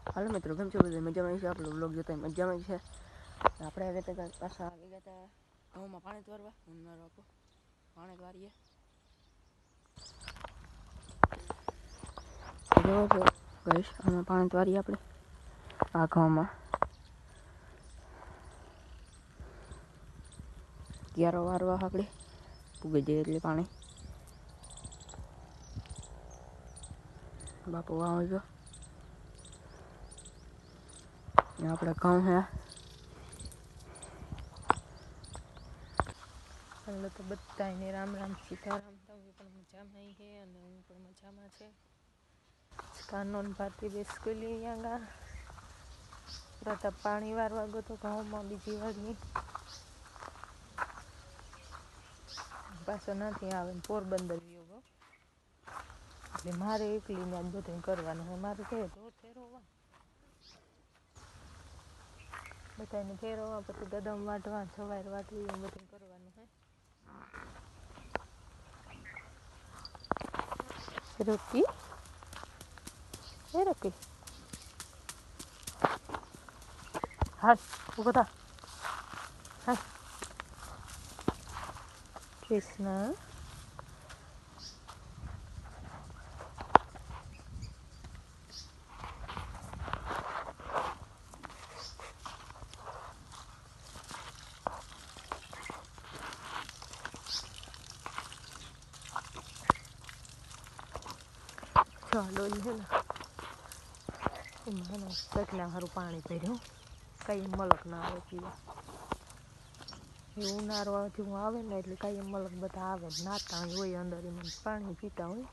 હાલો મિત્રો, કેમ છો બધા? મજામાં છે? આપણો બ્લોગ જોતા મજામાં છે. આપણે હવે તો પાછા આવી ગયા હતા ઘઉંમાં પાણી વારવા. ઉનાળો આપો પાણી વારીએ જો ગઈશ આમાં પાણી વારીએ આપણે આ ઘઉંમાં. ક્યારો વારવા આપણે પૂગી જાય એટલે પાણી બાપુ વાવ જો આપણે ઘઉં હે. એટલે તો બધાને રામ રામ સીતારામ. તમે પણ મજામાં છે અને હું પણ મજામાં છે. કાનોન ભારતી બેસકેલી યાંગા પ્રતાપ પાણી વારવા ગયો તો ઘઉંમાં બીજી વારની પાછો નથી આવે ને પોરબંદર ગયો ગો. એટલે મારે એકલીને આજ બધું કરવાનું હોય. મારે કહે તો ફેરવવા બધાને ફેરવવા પછી ગદમ વાટવા સવાર વાટવી એવું બધું કરવાનું હોય. રોકી એ રોકી હાલ ઊભો થા. હાલ કૃષ્ણ ચાલો છે ને એમાં કેટલા સારું પાણી ભર્યું. કઈ મલક ના આવે પીવા. એ ઉનાળો જેવું આવે ને એટલે કઈ મલક બધા આવે નાતા હોય અંદર એમાં પાણી પીતા હોય.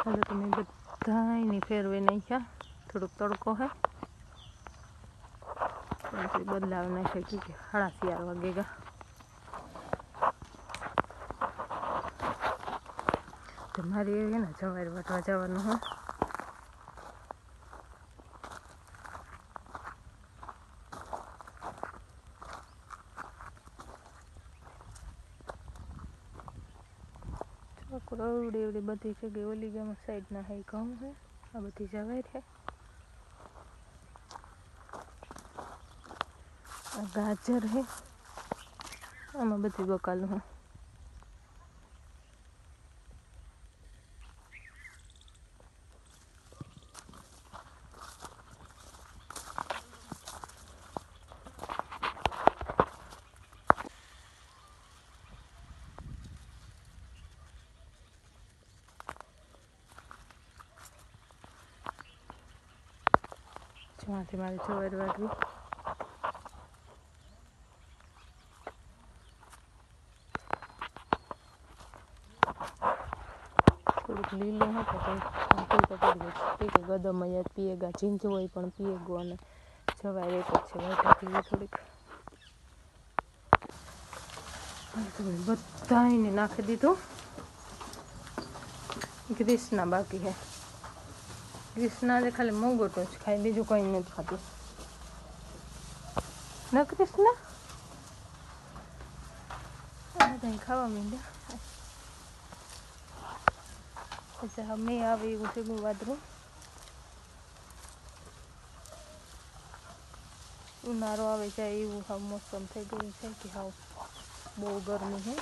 હાલો તમે બધાને ફેરવી નાખ્યા. થોડોક તડકો હે બદલાવ નાખે કે 11:30 વાગે ગા. તમારે એ ને સવારે વાટવા જવાનું હોય. એવડી એવડી બધી જગ્યાએ ઓલી ગામ સાઈડના હે ઘઉં હે. આ બધી જવાય છે. આ ગાજર હે. આમાં બધી બકાલું હે. જ્યાંથી મારી સવાર વાટવી થોડુંક લીલું હતું તો પડી ગઈ ગદમ અહીંયા પીએગા ઝીંઝું હોય પણ પીએગો અને સવાર એક જ છે વાટા પીએ થોડીક બધાને નાખી દીધું. ગ્રીસના બાકી હે. ગ્રીસના જે ખાલી મંગોટો જ ખાય બીજું કંઈ નથી ખાતું. ન કૃષ્ણ બધા ખાવા માંડ્યા. અચ્છા મેં આવે એવું છે બહુ વાદરું. ઉનાળો આવે જાય એવું હાવ મોસમ થઈ ગયું છે કે હાવ બહુ ગરમી છે.